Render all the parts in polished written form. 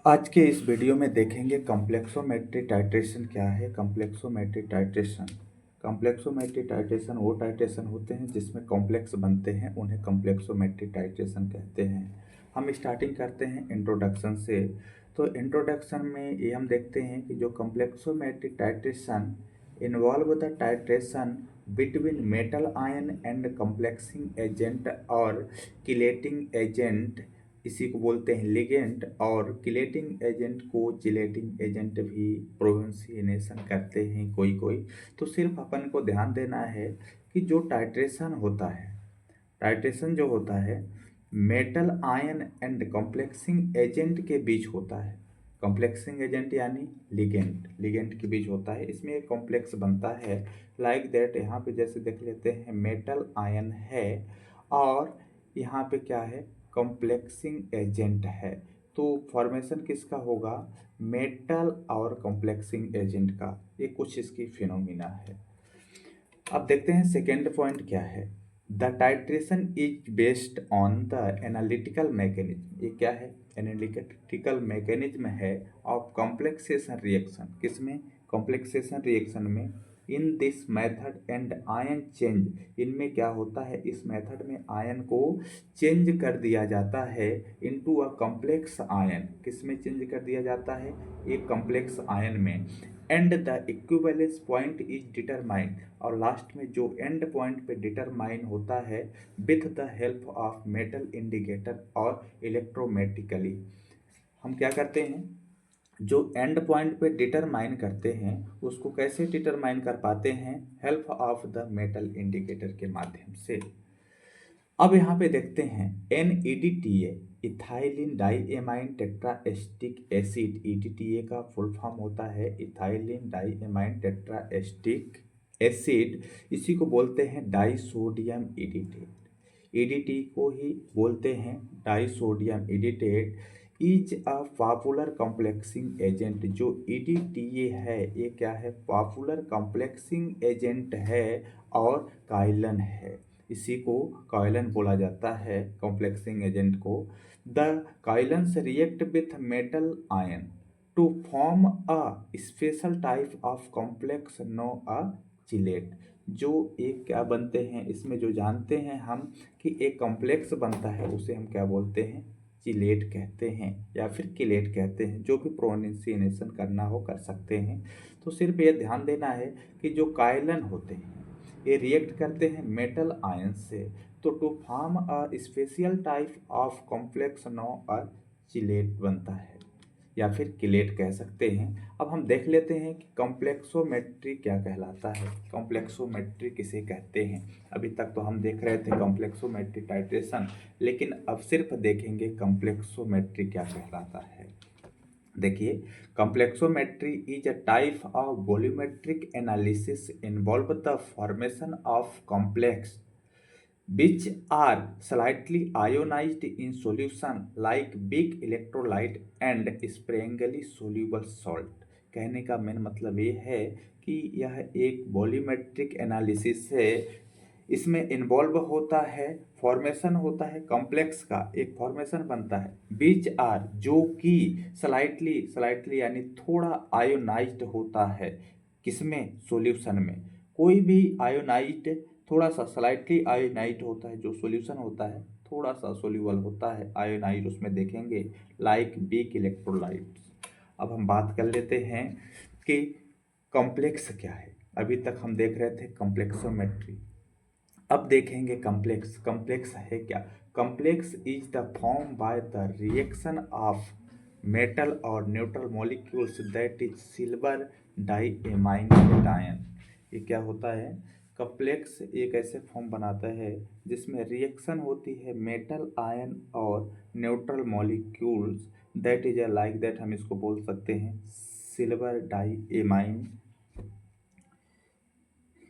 आज के इस वीडियो में देखेंगे कॉम्प्लेक्सोमेट्री टाइट्रेशन क्या है। कॉम्प्लेक्सोमेट्री टाइट्रेशन वो टाइट्रेशन होते हैं जिसमें कॉम्प्लेक्स बनते हैं, उन्हें कॉम्प्लेक्सोमेट्री टाइट्रेशन कहते हैं। हम स्टार्टिंग करते हैं इंट्रोडक्शन से। तो इंट्रोडक्शन में ये हम देखते हैं कि जो कॉम्प्लेक्सोमेट्री titration involve the titration between metal ion and complexing agent और किलेटिंग एजेंट, इसी को बोलते हैं लिगेंड, और किलेटिंग एजेंट को चिलेटिंग एजेंट भी प्रोनाउंसिएशन करते हैं कोई कोई। तो सिर्फ अपन को ध्यान देना है कि जो टाइट्रेशन होता है, टाइट्रेशन जो होता है metal ion and complexing agent के बीच होता है। कॉम्प्लेक्सिंग एजेंट यानी लिगेंड के बीच होता है, इसमें एक कॉम्प्लेक्स बनता है। लाइक दैट यहाँ पे जैसे देख लेते हैं मेटल आयन है और यहाँ पे क्या है, कॉम्प्लेक्सिंग एजेंट है। तो फॉर्मेशन किसका होगा, मेटल और कॉम्प्लेक्सिंग एजेंट का। ये कुछ इसकी फिनोमिना है। अब देखते हैं सेकेंड पॉइंट क्या है। The titration is based on the analytical mechanism. ये क्या है, एनालिटिकल मैकेनिज्म है ऑफ कॉम्प्लेक्सेशन रिएक्शन। किसमें, कॉम्प्लेक्सेशन रिएक्शन में। In this method and ion change, इनमें क्या होता है, इस मेथड में आयन को चेंज कर दिया जाता है इनटू अ कॉम्प्लेक्स आयन। किसमें चेंज कर दिया जाता है, एक कॉम्प्लेक्स आयन में। And the equivalence point is determined, और लास्ट में जो एंड पॉइंट पे डिटरमाइन होता है with the help of metal indicator और इलेक्ट्रोमेटिकली। हम क्या करते हैं, जो एंड पॉइंट पे डिटरमाइन करते हैं उसको कैसे डिटरमाइन कर पाते हैं, help of the metal indicator के माध्यम से। अब यहाँ पे देखते हैं NADTA, इथाइलिन डाईएमाइन टेट्राएस्टिक एसिड। EDTA का फुल फॉर्म होता है इथाइलिन डाईएमाइन टेट्राएस्टिक एसिड, इसी को बोलते हैं डाइसोडियम एडिटेट। EDT को ही बोलते हैं disodium edetate. Is a popular complexing agent. जो EDTA है ये क्या है, पॉपुलर कॉम्प्लेक्सिंग एजेंट है और काइलन है, इसी को काइलन बोला जाता है कॉम्प्लेक्सिंग एजेंट को। The chelants react with metal ion to form a special type of complex no a chelate. जो एक क्या बनते हैं, इसमें जो जानते हैं हम कि एक कॉम्प्लेक्स बनता है उसे हम क्या बोलते हैं, चिलेट कहते हैं या फिर किलेट कहते हैं। जो भी प्रोनाउंसिएशन करना हो कर सकते हैं। तो सिर्फ ये ध्यान देना है कि जो काइलन होते हैं ये रिएक्ट करते हैं मेटल आयन से, तो to form a special type of complex no a chelate बनता है या फिर किलेट कह सकते हैं। अब हम देख लेते हैं कि कॉम्प्लेक्सोमेट्री क्या कहलाता है, कॉम्प्लेक्सोमेट्री किसे कहते हैं। अभी तक तो हम देख रहे थे कॉम्प्लेक्सोमेट्री टाइट्रेशन, लेकिन अब सिर्फ देखेंगे कॉम्प्लेक्सोमेट्री क्या कहलाता है। देखिए, कॉम्प्लेक्सोमेट्री is a type of volumetric analysis involve the formation of complex which are slightly ionized in solution like big electrolyte and sparingly soluble salt। कहने का मेन मतलब ये है कि यह एक वॉल्यूमेट्रिक एनालिसिस है, इसमें इन्वॉल्व होता है, फॉर्मेशन होता है कॉम्प्लेक्स का, एक फॉर्मेशन बनता है बीच आर, जो कि स्लाइटली यानी थोड़ा आयोनाइज्ड होता है। किसमें, सॉल्यूशन में। कोई भी आयोनाइज्ड थोड़ा सा स्लाइटली आयोनाइज्ड होता है, जो सॉल्यूशन होता है थोड़ा सा सोल्यूबल होता है आयोनाइज्ड, उसमें देखेंगे लाइक वीक इलेक्ट्रोलाइट्स। अब हम बात कर लेते हैं कि कॉम्प्लेक्स क्या है। अभी तक हम देख रहे थे कॉम्प्लेक्सोमेट्री, अब देखेंगे कॉम्प्लेक्स। कॉम्प्लेक्स है क्या, complex is the form by the reaction of metal और neutral molecules that is silver diammine cation. ये क्या होता है, कॉम्प्लेक्स एक ऐसे फॉर्म बनाता है जिसमें रिएक्शन होती है मेटल आयन और neutral molecules, that is like that हम इसको बोल सकते हैं silver diammine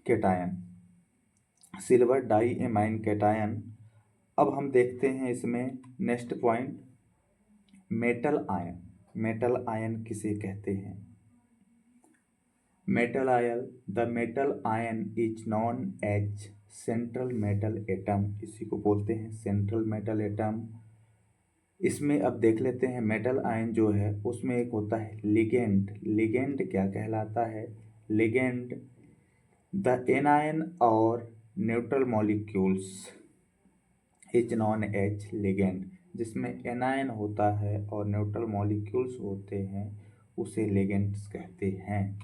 cation, silver diammine cation. अब हम देखते हैं इसमें next point, metal ion. Metal ion किसे कहते हैं, metal ion, the metal ion is known as central metal atom, इसी को बोलते हैं सेंट्रल मेटल एटम। इसमें अब देख लेते हैं मेटल आयन जो है उसमें एक होता है लिगेंड। लिगेंड क्या कहलाता है? लिगेंड द एनायन और neutral molecules is known as ligand. जिसमें एनायन होता है और न्यूट्रल मॉलिक्यूल्स होते हैं उसे लिगेंड्स कहते हैं।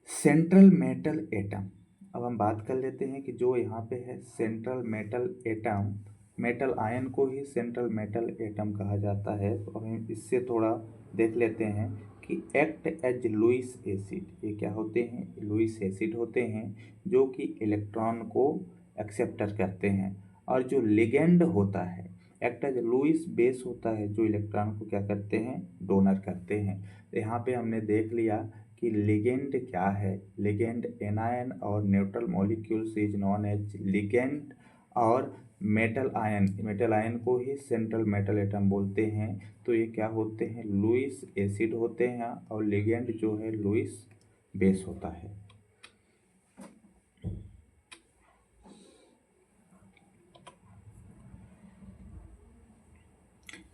सेंट्रल मेटल एटम, अब हम बात कर लेते हैं कि जो यहाँ पे है central metal atom, metal ion को ही सेंट्रल मेटल एटम कहा जाता है। तो हम इससे थोड़ा देख लेते हैं कि एक्ट एज लुईस एसिड। ये क्या होते हैं? लुईस एसिड होते हैं जो कि इलेक्ट्रॉन को एक्सेप्टर करते हैं। और जो लिगेंड होता है एक्ट एज लुईस बेस होता है जो इलेक्ट्रॉन को क्या करते हैं? डोनर करते हैं। तो यहाँ पे हमने देख लिया कि लिगेंड क्या है। लिगेंड एनायन और neutral molecules is known as ligand. और मेटल आयन को ही सेंट्रल मेटल एटम बोलते हैं। तो ये क्या होते हैं? लुईस एसिड होते हैं और लिगेंड जो है लुईस बेस होता है।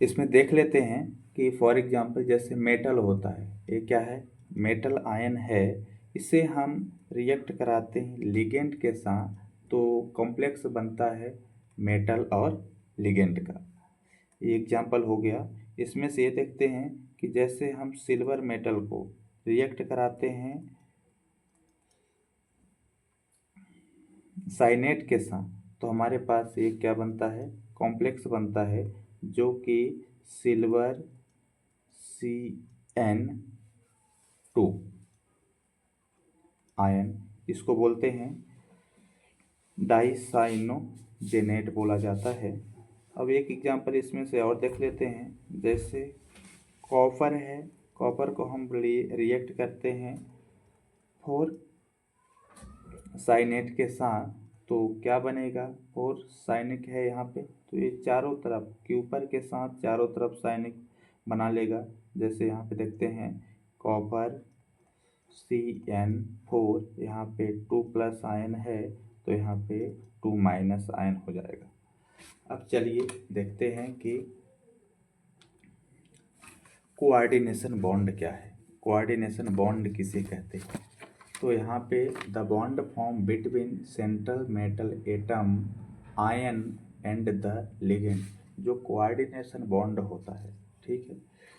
इसमें देख लेते हैं कि फॉर एग्जांपल जैसे मेटल होता है, ये क्या है? मेटल आयन है। इसे हम रिएक्ट कराते हैं लिगेंड के साथ तो कॉम्प्लेक्स बनता है मेटल और लिगेंड का। ये एग्जांपल हो गया। इसमें से ये देखते हैं कि जैसे हम सिल्वर मेटल को रिएक्ट कराते हैं साइनेट के साथ तो हमारे पास ये क्या बनता है? कॉम्प्लेक्स बनता है जो कि सिल्वर CN2 आयन, इसको बोलते हैं डाइसाइनोजेनेट बोला जाता है। अब एक एग्जांपल इसमें से और देख लेते हैं। जैसे कॉपर है, कॉपर को हम रिएक्ट करते हैं फोर साइनेट के साथ तो क्या बनेगा? फोर साइनिक है यहाँ पे तो ये चारों तरफ क्यूपर के साथ चारों तरफ साइनिक बना लेगा। जैसे यहाँ पे देखते हैं कॉपर CN4, यहाँ पे 2+ आयन है तो यहाँ पे 2- आयन हो जाएगा। अब चलिए देखते हैं कि कोऑर्डिनेशन बॉन्ड क्या है। कोऑर्डिनेशन बॉन्ड किसे कहते हैं? तो यहाँ पे the bond form between central metal atom ion and the ligand, जो कोऑर्डिनेशन बॉन्ड होता है, ठीक है,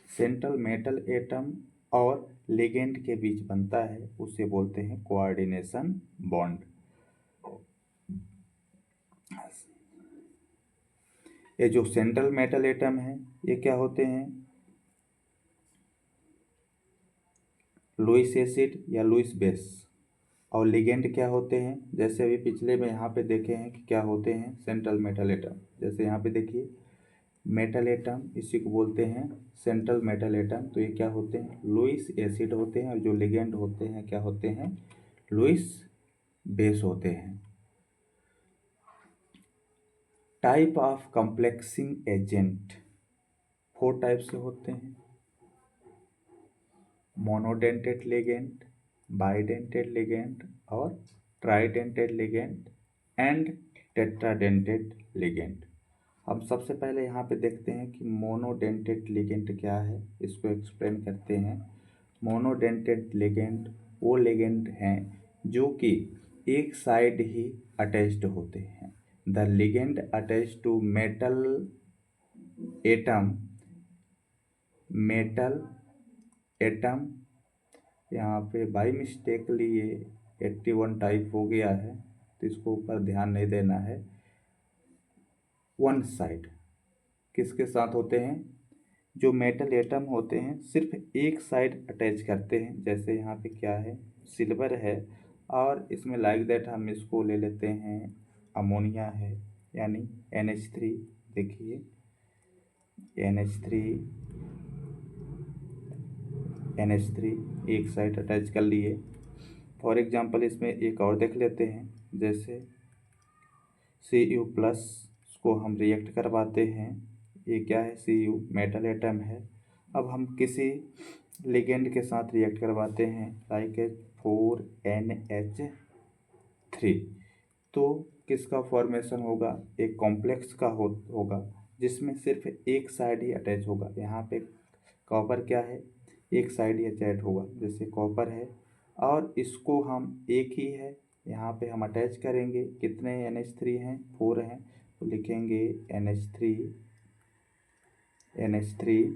सेंट्रल मेटल एटम और लिगेंड के बीच बनता है उसे बोलते हैं कोऑर्डिनेशन बॉन्ड। ये जो सेंट्रल मेटल एटम है ये क्या होते हैं? लुईस एसिड या लुईस बेस। और लिगेंड क्या होते हैं? जैसे अभी पिछले में यहाँ पे देखे हैं कि क्या होते हैं? Central metal atom. जैसे यहाँ पे देखिए मेटल एटम, इसी को बोलते हैं सेंट्रल मेटल एटम। तो ये क्या होते हैं? लुईस एसिड होते हैं। और जो लिगेंड होते हैं क्या होते हैं? लुईस बेस होते हैं। Type of complexing agent 4 type से होते हैं। मोनोडेंटेड लिगेंड, बाइडेंटेड लिगेंड और ट्राइडेंटेड लिगेंड एंड टेट्राडेंटेड लिगेंड। हम सबसे पहले यहाँ पे देखते हैं कि मोनोडेंटेड लिगेंड क्या है, इसको एक्सप्लेन करते हैं। मोनोडेंटेड लिगेंड वो लिगेंड हैं जो कि एक साइड ही अटैच्ड होते हैं। The ligand attach to metal atom, यहाँ पे बाई मिस्टेकली ये 81 टाइप हो गया है तो इसको ऊपर ध्यान नहीं देना है। वन साइड किसके साथ होते हैं? जो मेटल एटम होते हैं सिर्फ एक साइड अटैच करते हैं। जैसे यहाँ पे क्या है? सिल्वर है और इसमें लाइक दैट हम इसको ले लेते हैं अमोनिया है यानी NH3। देखिए NH3 एक साइड अटैच कर लिए। फॉर एग्जांपल इसमें एक और देख लेते हैं। जैसे Cu+ को हम रिएक्ट करवाते हैं। ये क्या है? Cu मेटल एटम है। अब हम किसी लिगेंड के साथ रिएक्ट करवाते हैं लाइक 4NH3 तो किसका फॉर्मेशन होगा? एक कॉम्प्लेक्स का होगा जिसमें सिर्फ एक साइड ही अटैच होगा। यहाँ पे कॉपर क्या है, एक साइड ही अटैच होगा, जैसे कॉपर है और इसको हम एक ही है, यहाँ पे हम अटैच करेंगे। कितने NH3 हैं, 4 हैं, तो लिखेंगे NH3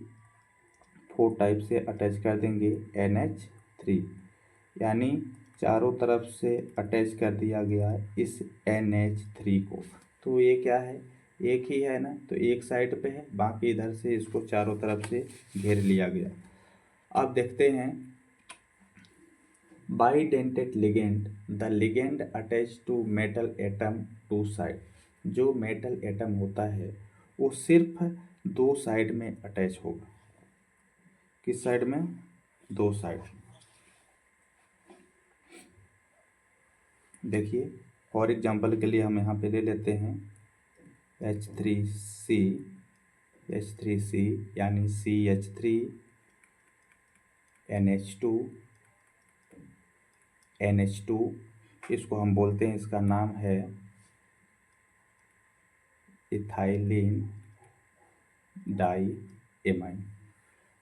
4 टाइप से अटैच कर देंगे NH3, यानी चारों तरफ से अटैच कर दिया गया है इस NH3 को। तो ये क्या है, एक ही है ना, तो एक साइड पे है, बाकी इधर से इसको चारों तरफ से घेर लिया गया। अब देखते हैं bidentate ligand, the ligand attach to metal atom two side. जो मेटल एटम होता है वो सिर्फ दो साइड में अटैच होगा। किस साइड में, दो साइड। देखिए फॉर एग्जांपल के लिए हम यहाँ पे ले लेते हैं H3C यानी CH3 NH2 इसको हम बोलते हैं, इसका नाम है इथाइलिन डाईएमाइन।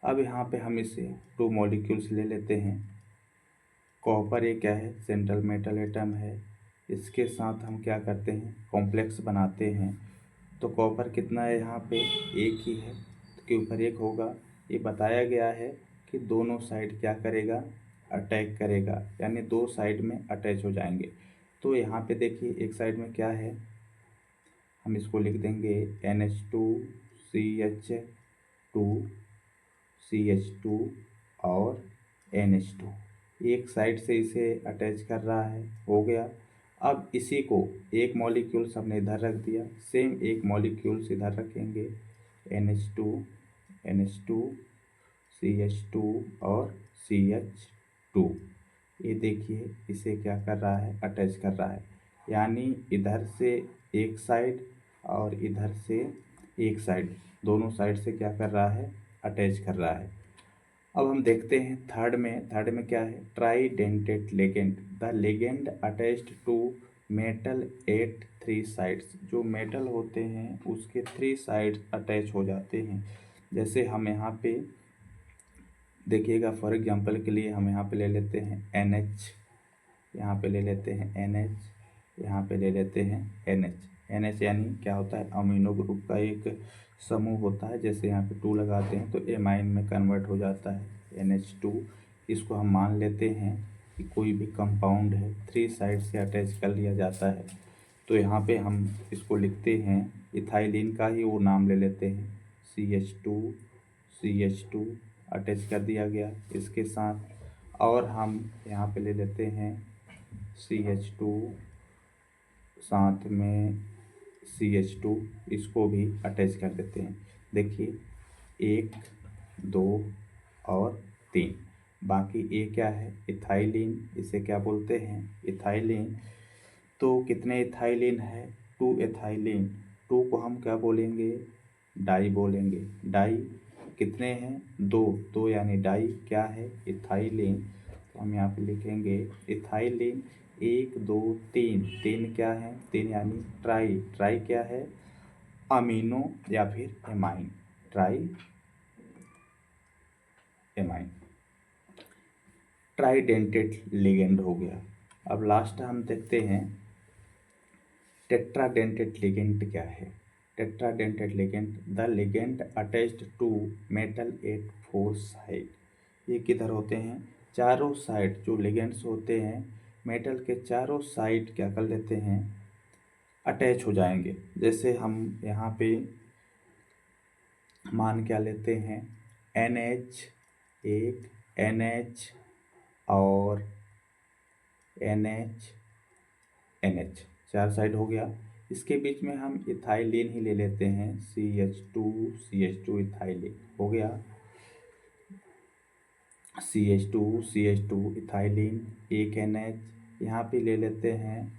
अब यहाँ पे हम इसे 2 मॉलिक्यूल्स ले लेते हैं। कॉपर ये क्या है, सेंट्रल मेटल एटम है, इसके साथ हम क्या करते हैं, कॉम्प्लेक्स बनाते हैं। तो कॉपर कितना है यहाँ पे, एक ही है, तो के ऊपर एक होगा। ये बताया गया है कि दोनों साइड क्या करेगा, अटैक करेगा, यानी दो साइड में अटैच हो जाएंगे। तो यहाँ पे देखिए एक साइड में क्या है, हम इसको लिख देंगे NH2CH2 और NH2। एक साइड से इसे अटैच कर रहा है, हो गया। अब इसी को एक मॉलिक्यूल्स हमने इधर रख दिया, सेम एक मॉलिक्यूल्स इधर रखेंगे NH2 CH2 और CH2। ये देखिए इसे क्या कर रहा है, अटैच कर रहा है, यानी इधर से एक साइड और इधर से एक साइड, दोनों साइड से क्या कर रहा है, अटैच कर रहा है। अब हम देखते हैं थर्ड में क्या है, tridentate ligand, the ligand attached to metal at 3 sides. जो मेटल होते हैं उसके 3 साइड्स अटैच हो जाते हैं। जैसे हम यहाँ पे देखिएगा, फॉर एग्जांपल के लिए हम यहाँ पे ले लेते हैं NH, यहाँ पे ले लेते हैं NH, यहाँ पे ले लेते हैं NH यानी क्या होता है, अमीनो ग्रुप का एक समूह होता है। जैसे यहाँ पे 2 लगाते हैं तो एमाइन में कन्वर्ट हो जाता है NH2। इसको हम मान लेते हैं कि कोई भी कंपाउंड है 3 साइड से अटैच कर लिया जाता है। तो यहाँ पे हम इसको लिखते हैं, इथाइलिन का ही वो नाम ले लेते हैं, CH2 अटैच कर दिया गया इसके साथ। और हम यहाँ पे ले लेते हैं CH2 साथ में CH2, इसको भी अटैच कर देते हैं। देखिए 1 2 और 3, बाकी ये क्या है, इथाइलिन, इसे क्या बोलते हैं, इथाइलिन। तो कितने इथाइलिन है, 2 इथाइलिन। 2 को हम क्या बोलेंगे, डाई बोलेंगे। डाई कितने हैं, 2 यानी डाई क्या है, इथाइलिन। तो हम यहाँ पे लिखेंगे इथाइलिन 1 2 3 क्या है, 3 यानी ट्राई क्या है, अमीनो या फिर एमाइन, ट्राई एमाइन, ट्राइडेंटेड लिगेंड हो गया। अब लास्ट हम देखते हैं टेट्राडेंटेड लिगेंड क्या है। Tetradentate ligand, the ligand attached to metal at 4 side. ये किधर होते हैं, चारों साइड। जो लिगेंड्स होते हैं मेटल के चारों साइड क्या कर लेते हैं, अटैच हो जाएंगे। जैसे हम यहाँ पे मान क्या लेते हैं, NH, एक NH और NH, चार साइड हो गया। इसके बीच में हम इथाइलिन ही ले लेते हैं, CH2 इथाइलिन हो गया, CH2 इथाइलिन, एक NH। यहाँ पे ले लेते हैं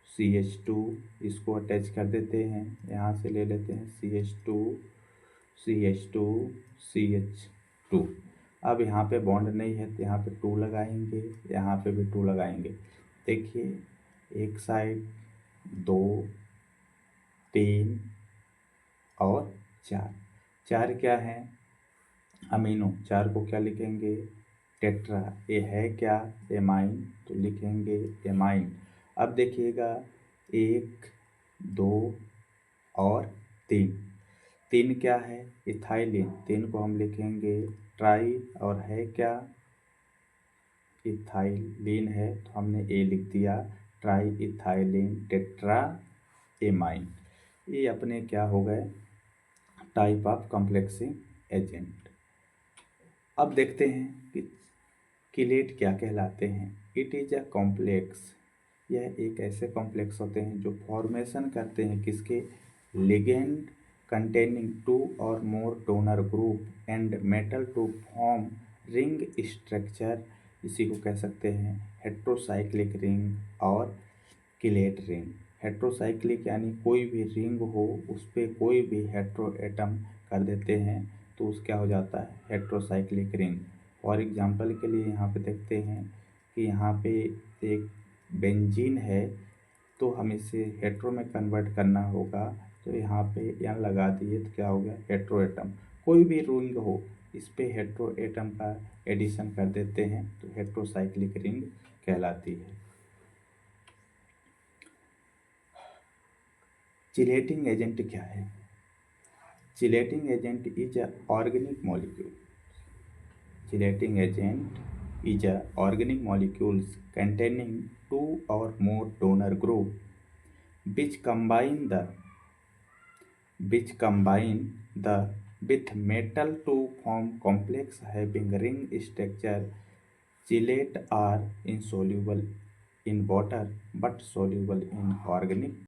CH2, इसको अटैच कर देते हैं, यहाँ से ले लेते हैं CH2। अब यहाँ पे बॉन्ड नहीं है तो यहाँ पे 2 लगाएंगे, यहाँ पे भी 2 लगाएंगे। देखिए एक साइड 2 3 और 4। 4 क्या है? अमीनो। 4 को क्या लिखेंगे? टेट्रा। ये है क्या? एमाइन, तो लिखेंगे एमाइन। अब देखिएगा 1, 2 और 3। 3 क्या है? इथाइलिन। 3 को हम लिखेंगे ट्राई, और है क्या? इथाइलिन है, तो हमने ए लिख दिया, ट्राई इथाइलिन टेट्रा एमाइन। ये अपने क्या हो गए? Type of complexing agent. अब देखते हैं कि किलेट क्या कहलाते हैं। It is a complex. यह एक ऐसे कॉम्प्लेक्स होते हैं जो फॉर्मेशन करते हैं किसके? Ligand containing 2 or more donor group and metal to form ring structure। इसी को कह सकते हैं हेट्रोसाइक्लिक रिंग और किलेट रिंग। हेट्रोसाइक्लिक यानी कोई भी रिंग हो उस पर कोई भी हेट्रो एटम कर देते हैं तो उस क्या हो जाता है? Heterocyclic ring. फॉर एग्जांपल के लिए यहाँ पे देखते हैं कि यहाँ पे एक बेंजीन है, तो हम इसे हेट्रो में कन्वर्ट करना होगा, तो यहाँ पे एन लगा दिए तो क्या हो गया? Hetero atom. कोई भी रिंग हो इस पे हेट्रो एटम का एडिशन कर देते हैं तो हेट्रोसाइक्लिक रिंग कहलाती है। चिलेटिंग एजेंट क्या है? Chelating agent is a organic molecule. Chelating agent is a organic molecules containing 2 or more donor group which combine the with metal to form complex having ring structure. Chelate are insoluble in water but soluble in organic